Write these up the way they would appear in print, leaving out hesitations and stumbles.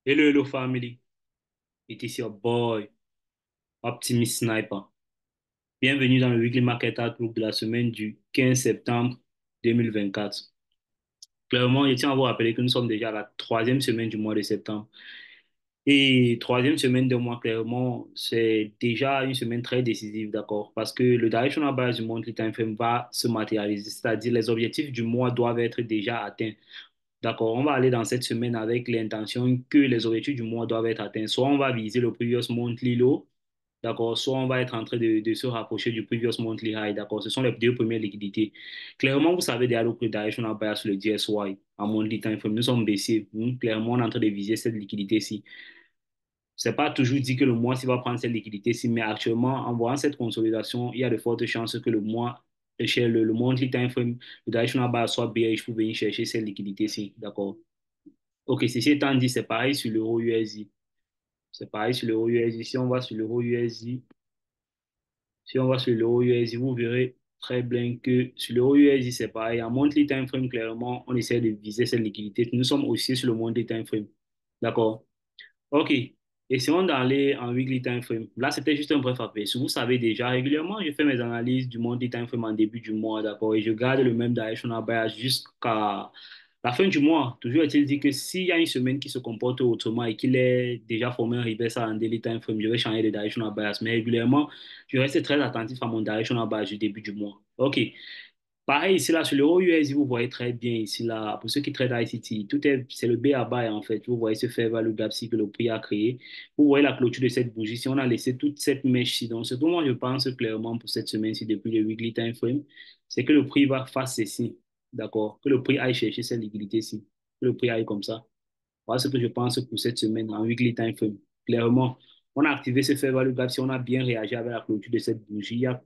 Hello, hello family. It is your boy, Optimist Sniper. Bienvenue dans le Weekly Market Outlook de la semaine du 15 septembre 2024. Clairement, je tiens à vous rappeler que nous sommes déjà à la troisième semaine du mois de septembre. Et troisième semaine de mois, clairement, c'est déjà une semaine très décisive, d'accord? Parce que le directional bias du monthly time frame va se matérialiser, c'est-à-dire les objectifs du mois doivent être déjà atteints. D'accord, on va aller dans cette semaine avec l'intention que les objectifs du mois doivent être atteints. Soit on va viser le previous monthly low, d'accord, soit on va être en train de se rapprocher du previous monthly high, d'accord. Ce sont les deux premières liquidités. Clairement, vous savez déjà le directional bias sur le DSY en monthly time frame. Nous sommes baissiers. Clairement, on est en train de viser cette liquidité-ci. C'est pas toujours dit que le mois s'il va prendre cette liquidité-ci, mais actuellement, en voyant cette consolidation, il y a de fortes chances que le mois, chez le monthly time frame, le directional bias soit bearish pour venir chercher cette liquidité-ci, d'accord. Ok, ceci étant dit, c'est pareil sur l'euro USD. C'est pareil sur l'euro USD. Si on va sur l'euro USD, si on va sur l'euro USD, vous verrez très bien que sur l'euro USD, c'est pareil. En monthly time frame, clairement, on essaie de viser cette liquidité. Nous sommes aussi sur le monthly time frame. D'accord? Ok. Essayons d'aller en weekly time frame. Là, c'était juste un bref aperçu. Vous savez déjà, régulièrement, je fais mes analyses du monthly time frame en début du mois, d'accord, et je garde le même directional bias jusqu'à la fin du mois. Toujours est-il dit que s'il y a une semaine qui se comporte autrement et qu'il est déjà formé un reversal en daily time frame, je vais changer de directional bias. Mais régulièrement, je reste très attentif à mon directional bias du début du mois. Ok. Pareil ici là sur l'euro USD, vous voyez très bien ici là, pour ceux qui traitent ICT, c'est le B à bas en fait. Vous voyez ce fair value gap que le prix a créé. Vous voyez la clôture de cette bougie. Si on a laissé toute cette mèche-ci, donc ce que moi je pense clairement pour cette semaine-ci depuis le weekly time frame, c'est que le prix va faire ceci, d'accord? Que le prix aille chercher cette liquidité-ci, que le prix aille comme ça. Voilà ce que je pense pour cette semaine en weekly time frame. Clairement, on a activé ce fair value gap si on a bien réagi avec la clôture de cette bougie. Il y a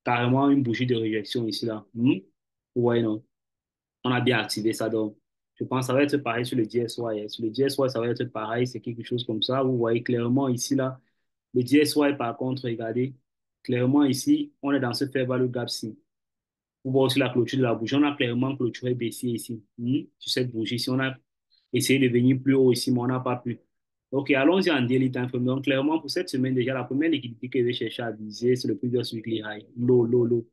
carrément une bougie de réjection ici là. Ouais, non. On a bien activé ça. Donc, je pense que ça va être pareil sur le DSY. Sur le DSY, ça va être pareil. C'est quelque chose comme ça. Vous voyez clairement ici, là. Le DSY, par contre, regardez. Clairement ici, on est dans ce fair value gap-ci. Vous voyez aussi la clôture de la bougie. On a clairement clôturé baissier ici. Sur cette bougie. Si on a essayé de venir plus haut ici, mais on n'a pas pu. Ok, allons-y en daily time frame. Donc, clairement, pour cette semaine, déjà, la première liquidité que je vais chercher à viser, c'est le previous weekly high. Low, low, low.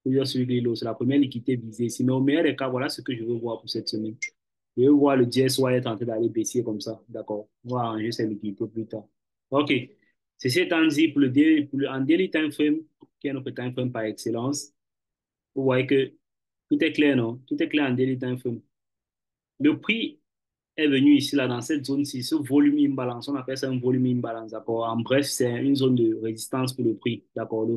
Plusieurs suivis low. C'est la première liquidité visée ici. Mais au meilleur des cas, voilà ce que je veux voir pour cette semaine. Je veux voir le DSY être en train d'aller baisser comme ça. D'accord. On va arranger ces liquidités plus tard. OK. Ceci étant dit, en daily time frame, qui est notre time frame par excellence, vous voyez que tout est clair, non? Tout est clair en daily time frame. Le prix est venu ici, là, dans cette zone-ci, ce volume imbalance, on appelle ça un volume imbalance, d'accord? En bref, c'est une zone de résistance pour le prix, d'accord?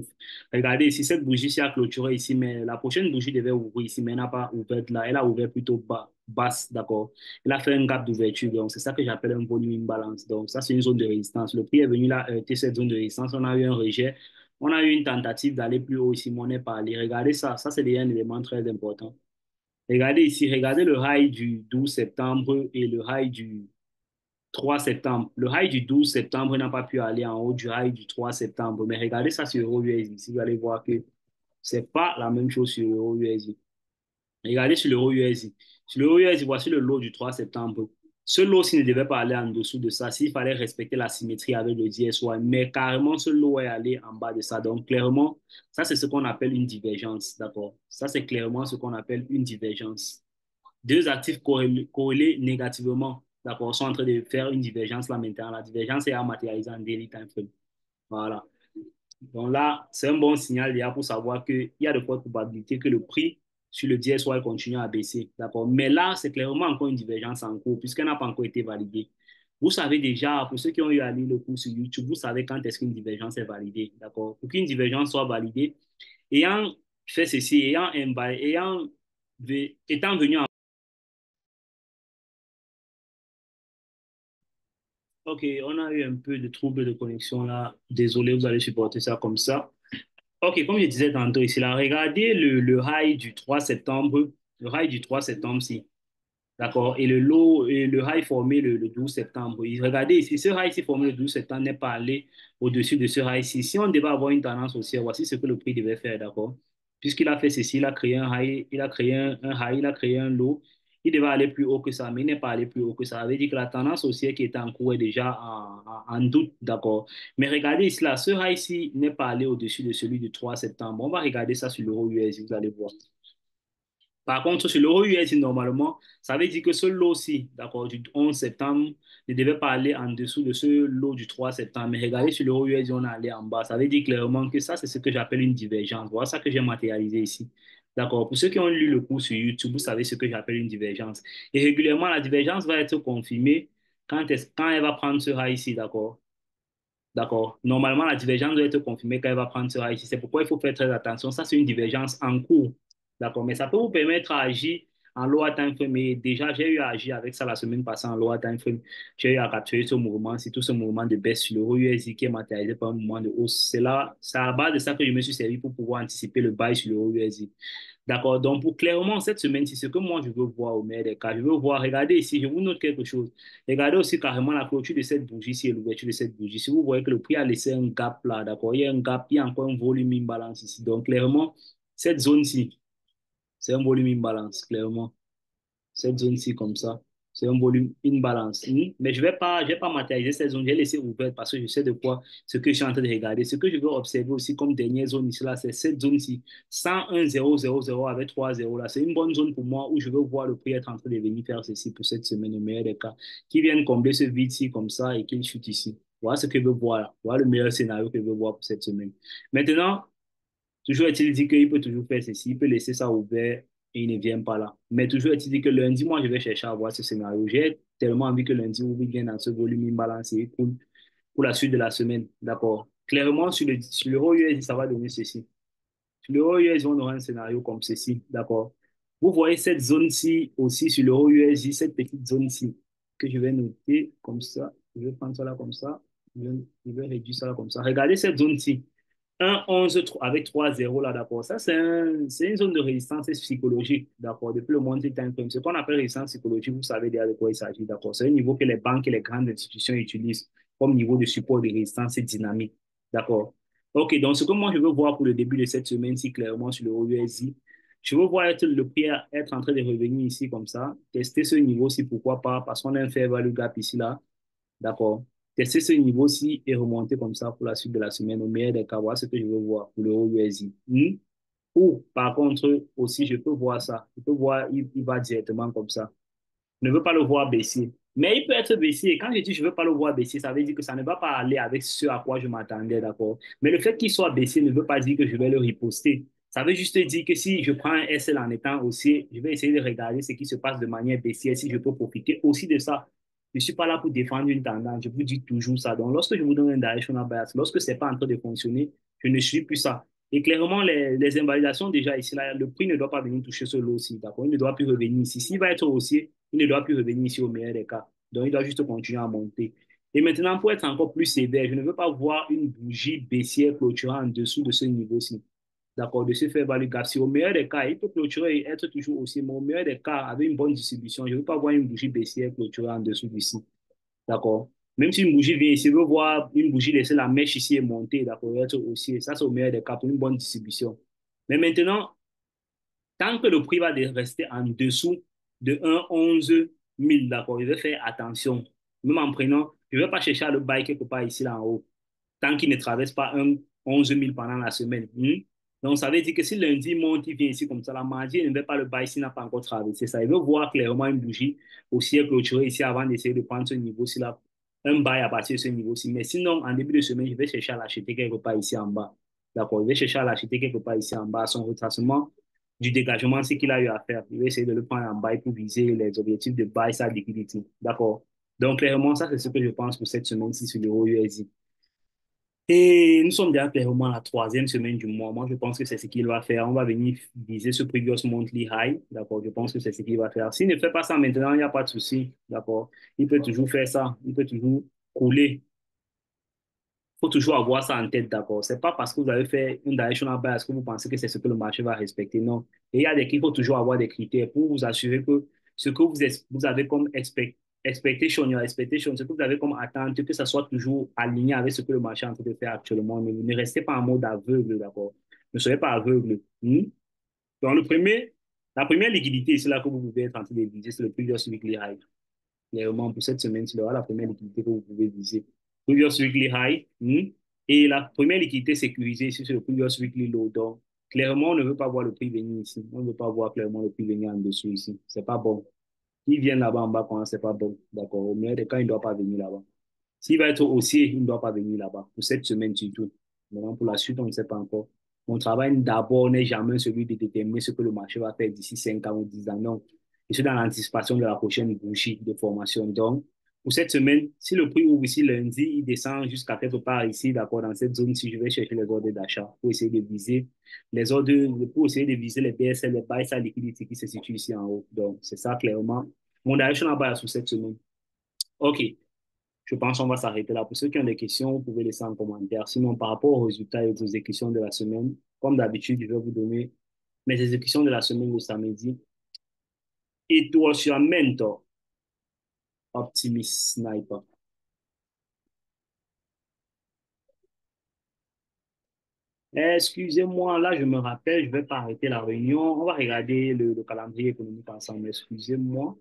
Regardez ici, cette bougie-ci a clôturé ici, mais la prochaine bougie devait ouvrir ici, mais elle n'a pas ouvert là, elle a ouvert plutôt bas, basse, d'accord? Elle a fait un gap d'ouverture, donc c'est ça que j'appelle un volume imbalance. Donc ça, c'est une zone de résistance. Le prix est venu là, heurter cette zone de résistance, on a eu un rejet, on a eu une tentative d'aller plus haut ici, mais on n'est pas allé. Regardez ça, ça c'est déjà un élément très important. Regardez ici, regardez le high du 12 septembre et le high du 3 septembre. Le high du 12 septembre n'a pas pu aller en haut du high du 3 septembre. Mais regardez ça sur Euro USD. Ici, vous allez voir que c'est pas la même chose sur Euro USD. Regardez sur l'Euro USD. Sur l'Euro USD, voici le lot du 3 septembre. Ce lot-ci ne devait pas aller en dessous de ça s'il fallait respecter la symétrie avec le DSY. Mais carrément, ce lot est allé en bas de ça. Donc, clairement, ça, c'est ce qu'on appelle une divergence. D'accord? Ça, c'est clairement ce qu'on appelle une divergence. Deux actifs corrélés négativement, d'accord, sont en train de faire une divergence là maintenant. La divergence est à matérialiser en daily time frame. Voilà. Donc là, c'est un bon signal déjà pour savoir qu'il y a de fortes probabilités que le prix sur le DSY continue à baisser. D'accord. Mais là, c'est clairement encore une divergence en cours puisqu'elle n'a pas encore été validée. Vous savez déjà, pour ceux qui ont eu à lire le cours sur YouTube, vous savez quand est-ce qu'une divergence est validée. D'accord. Pour qu'une divergence soit validée, ayant fait ceci, étant venu en... Ok, on a eu un peu de troubles de connexion là. Désolé, vous allez supporter ça comme ça. Ok, comme je disais tantôt ici, là, regardez le high du 3 septembre, le high du 3 septembre, si, d'accord, et le low, et le high formé le 12 septembre. Regardez ici, ce high ici formé le 12 septembre n'est pas allé au-dessus de ce high ici. Si on devait avoir une tendance haussière, voici ce que le prix devait faire, d'accord. Puisqu'il a fait ceci, il a créé un high, il a créé un high, il a créé un low, Il devait aller plus haut que ça, mais il n'est pas allé plus haut que ça. Ça veut dire que la tendance haussière qui était en cours est déjà en doute, d'accord. Mais regardez ici, là, ce high ici n'est pas allé au-dessus de celui du 3 septembre. On va regarder ça sur l'euro USD, vous allez voir. Par contre, sur l'euro USD, normalement, ça veut dire que ce lot-ci, d'accord, du 11 septembre, ne devait pas aller en dessous de ce lot du 3 septembre. Mais regardez, sur l'euro USD, on est allé en bas. Ça veut dire clairement que ça, c'est ce que j'appelle une divergence. Voilà ça que j'ai matérialisé ici. D'accord. Pour ceux qui ont lu le cours sur YouTube, vous savez ce que j'appelle une divergence. Et régulièrement, la divergence va être confirmée quand elle va prendre ce high ici, d'accord. D'accord. Normalement, la divergence doit être confirmée quand elle va prendre ce high ici. C'est pourquoi il faut faire très attention. Ça, c'est une divergence en cours. D'accord. Mais ça peut vous permettre d'agir en lower time frame. Et déjà, j'ai eu à agir avec ça la semaine passée en lower time frame. J'ai eu à capturer ce mouvement, c'est tout ce mouvement de baisse sur l'euro USD qui est matérialisé par un mouvement de hausse. C'est à la base de ça que je me suis servi pour pouvoir anticiper le buy sur l'euro USD. D'accord. Donc, pour clairement, cette semaine-ci, ce que moi, je veux voir au meilleur des cas, je veux voir, regardez ici, je vous note quelque chose. Regardez aussi carrément la clôture de cette bougie-ci et l'ouverture de cette bougie. Si vous voyez que le prix a laissé un gap là, d'accord, il y a un gap, il y a encore un volume imbalance ici. Donc, clairement, cette zone-ci, c'est un volume imbalance, clairement cette zone-ci comme ça. C'est un volume, une balance. Mais je vais pas matérialiser cette zone, j'ai laissé ouverte parce que je sais de quoi, ce que je suis en train de regarder. Ce que je veux observer aussi comme dernière zone ici, là, c'est cette zone-ci. 101,000 avec 3 zéros là. C'est une bonne zone pour moi où je veux voir le prix être en train de venir faire ceci pour cette semaine, au meilleur des cas. Qui viennent combler ce vide-ci comme ça et qu'il chute ici. Voilà ce que je veux voir là. Voilà le meilleur scénario que je veux voir pour cette semaine. Maintenant, toujours est-il dit qu'il peut toujours faire ceci, il peut laisser ça ouvert et il ne vient pas là. Mais toujours est-il dit que lundi, moi, je vais chercher à voir ce scénario. J'ai tellement envie que lundi ouvre bien dans ce volume imbalancé et cool pour la suite de la semaine. D'accord. Clairement, sur l'euro USD, ça va donner ceci. Sur l'euro USD, on aura un scénario comme ceci. D'accord. Vous voyez cette zone-ci aussi sur l'euro USD, cette petite zone-ci que je vais noter comme ça. Je vais prendre ça là comme ça. Je vais réduire ça là comme ça. Regardez cette zone-ci. 1-11 avec 3-0 là, d'accord. Ça, c'est une zone de résistance psychologique, d'accord, depuis le money time frame. Ce qu'on appelle résistance psychologique, vous savez déjà de quoi il s'agit, d'accord. C'est un niveau que les banques et les grandes institutions utilisent comme niveau de support de résistance dynamique, d'accord. OK, donc ce que moi je veux voir pour le début de cette semaine-ci, clairement sur le USD, je veux voir le prix être en train de revenir ici comme ça, tester ce niveau-ci, pourquoi pas, parce qu'on a un fair value gap ici là. D'accord. Tester ce niveau-ci et remonter comme ça pour la suite de la semaine. Au meilleur des cas, voilà ce que je veux voir pour l'euro USD. Ou, par contre, aussi, je peux voir ça. Je peux voir, il va directement comme ça. Je ne veux pas le voir baisser. Mais il peut être baissé. Quand je dis je ne veux pas le voir baisser, ça veut dire que ça ne va pas aller avec ce à quoi je m'attendais, d'accord? Mais le fait qu'il soit baissé ne veut pas dire que je vais le riposter. Ça veut juste dire que si je prends un SL en étant haussier, je vais essayer de regarder ce qui se passe de manière baissière, si je peux profiter aussi de ça. Je ne suis pas là pour défendre une tendance, je vous dis toujours ça. Donc, lorsque je vous donne un directional bias, lorsque ce n'est pas en train de fonctionner, je ne suis plus ça. Et clairement, les invalidations déjà ici, là, le prix ne doit pas venir toucher ce lot-ci, d'accord? Il ne doit plus revenir ici. S'il va être haussier, il ne doit plus revenir ici au meilleur des cas. Donc, il doit juste continuer à monter. Et maintenant, pour être encore plus sévère, je ne veux pas voir une bougie baissière clôturant en dessous de ce niveau-ci. D'accord, de ce faire value gap. Si au meilleur des cas, il peut clôturer et être toujours aussi, mais au meilleur des cas, avec une bonne distribution, je ne veux pas voir une bougie baissière clôturer en dessous d'ici. D'accord. Même si une bougie vient ici, je veux voir une bougie laisser la mèche ici et monter, d'accord, être aussi. Ça, c'est au meilleur des cas pour une bonne distribution. Mais maintenant, tant que le prix va rester en dessous de 1,11 000, d'accord, je vais faire attention. Même en prenant, je ne vais pas chercher à le buy quelque part ici, là en haut, tant qu'il ne traverse pas 11 000 pendant la semaine. Donc, ça veut dire que si lundi il monte, il vient ici comme ça, la mardi, il ne va pas le buy s'il n'a pas encore traversé ça. Il veut voir clairement une bougie aussi clôturée ici avant d'essayer de prendre ce niveau-ci là, un buy à partir de ce niveau-ci. Mais sinon, en début de semaine, je vais chercher à l'acheter quelque part ici en bas. D'accord, je vais chercher à l'acheter quelque part ici en bas. Son retracement du dégagement, c'est qu'il a eu à faire. Il va essayer de le prendre en buy pour viser les objectifs de buy sa liquidity. D'accord. Donc, clairement, ça, c'est ce que je pense pour cette semaine-ci sur l'euro USD. Et nous sommes déjà clairement à la troisième semaine du mois. Moi, je pense que c'est ce qu'il va faire. On va venir viser ce previous monthly high. D'accord. Je pense que c'est ce qu'il va faire. S'il ne fait pas ça maintenant, il n'y a pas de souci. D'accord. Il peut toujours faire ça. Il peut toujours couler. Il faut toujours avoir ça en tête, d'accord. C'est pas parce que vous avez fait une directional bias que vous pensez que c'est ce que le marché va respecter, non. Et il faut toujours avoir des critères pour vous assurer que ce que vous avez comme expectation, your expectation, ce que vous avez comme attente, que ça soit toujours aligné avec ce que le marché est en train de faire actuellement. Ne restez pas en mode aveugle, d'accord. Ne soyez pas aveugle. Donc, le premier, La première liquidité, c'est là que vous pouvez être en train de viser, c'est le previous weekly high. Clairement, pour cette semaine, c'est la première liquidité que vous pouvez viser. Previous weekly high. Et la première liquidité sécurisée, c'est sur le previous weekly low. Donc, clairement, on ne veut pas voir le prix venir ici. On ne veut pas voir clairement le prix venir en dessous ici. C'est pas bon. Ils viennent là-bas en bas quand c'est pas bon. D'accord. Au meilleur des cas, il ne doit pas venir là-bas. S'il va être haussier, il ne doit pas venir là-bas. Pour cette semaine surtout. Maintenant, pour la suite, on ne sait pas encore. Mon travail d'abord n'est jamais celui de déterminer ce que le marché va faire d'ici 5 ans ou 10 ans. Non. Je suis dans l'anticipation de la prochaine bougie de formation. Donc, pour cette semaine, si le prix ouvre ici lundi, il descend jusqu'à quelque part ici, d'accord, dans cette zone, si je vais chercher les ordres d'achat pour essayer de viser les ordres, pour essayer de viser les BSL, les buy side liquidity qui se situent ici en haut. Donc, c'est ça clairement. Mon direction en bas sur cette semaine. OK. Je pense qu'on va s'arrêter là. Pour ceux qui ont des questions, vous pouvez laisser en commentaire. Sinon, par rapport aux résultats et aux exécutions de la semaine, comme d'habitude, je vais vous donner mes exécutions de la semaine au samedi. Et toi, sur Mentor, Optimist Sniper. Excusez-moi, là, je me rappelle, je ne vais pas arrêter la réunion. On va regarder le calendrier économique ensemble. Excusez-moi,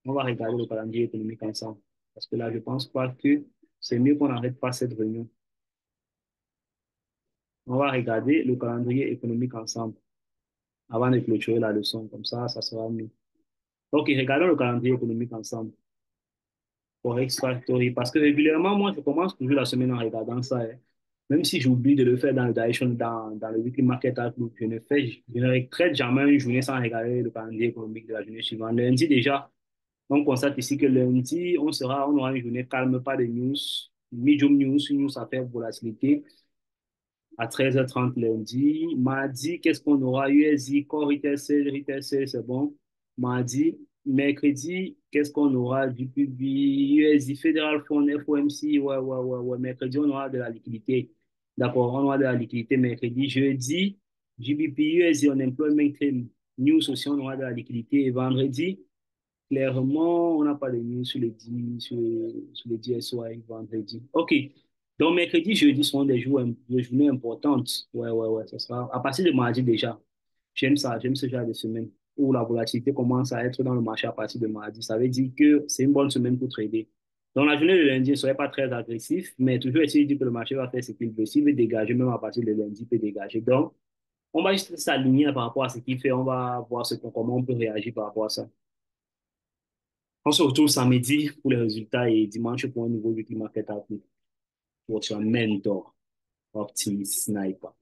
on va regarder le calendrier économique ensemble. Parce que là, je pense pas que c'est mieux qu'on n'arrête pas cette réunion. On va regarder le calendrier économique ensemble avant de clôturer la leçon. Comme ça sera mieux. Ok, regardons le calendrier économique ensemble. Forex Factory. Parce que régulièrement, moi, je commence toujours la semaine en regardant ça, hein. Même si j'oublie de le faire dans le Direction, dans le Weekly Market Outlook, je ne traite jamais une journée sans regarder le calendrier économique de la journée suivante. Lundi, déjà, on constate ici que lundi, on aura une journée calme, pas de news, medium news, une news à faire volatilité à 13h30 lundi. Mardi, qu'est-ce qu'on aura? USD, Core Retail Sales, c'est bon. Mardi, mercredi, qu'est-ce qu'on aura? Du public, USD, Federal Fund, FOMC, ouais. Mercredi, on aura de la liquidité. D'accord, on aura de la liquidité mercredi. Jeudi, GBP, USD, Unemployment Claim, News aussi, on aura de la liquidité. Et vendredi, clairement, on n'a pas de news sur le DSY vendredi. OK. Donc, mercredi, jeudi seront des journées importantes. Ouais. Ça sera à partir de mardi déjà. J'aime ça, j'aime ce genre de semaine où la volatilité commence à être dans le marché à partir de mardi. Ça veut dire que c'est une bonne semaine pour trader. Donc, la journée de lundi ne serait pas très agressif, mais toujours essayer de dire que le marché va faire ce qu'il veut. S'il veut dégager, même à partir de lundi, il peut dégager. Donc, on va juste s'aligner par rapport à ce qu'il fait. On va voir comment on peut réagir par rapport à ça. On se retrouve samedi pour les résultats et dimanche pour un nouveau weekly market outlook. Votre mentor, Optimist Sniper.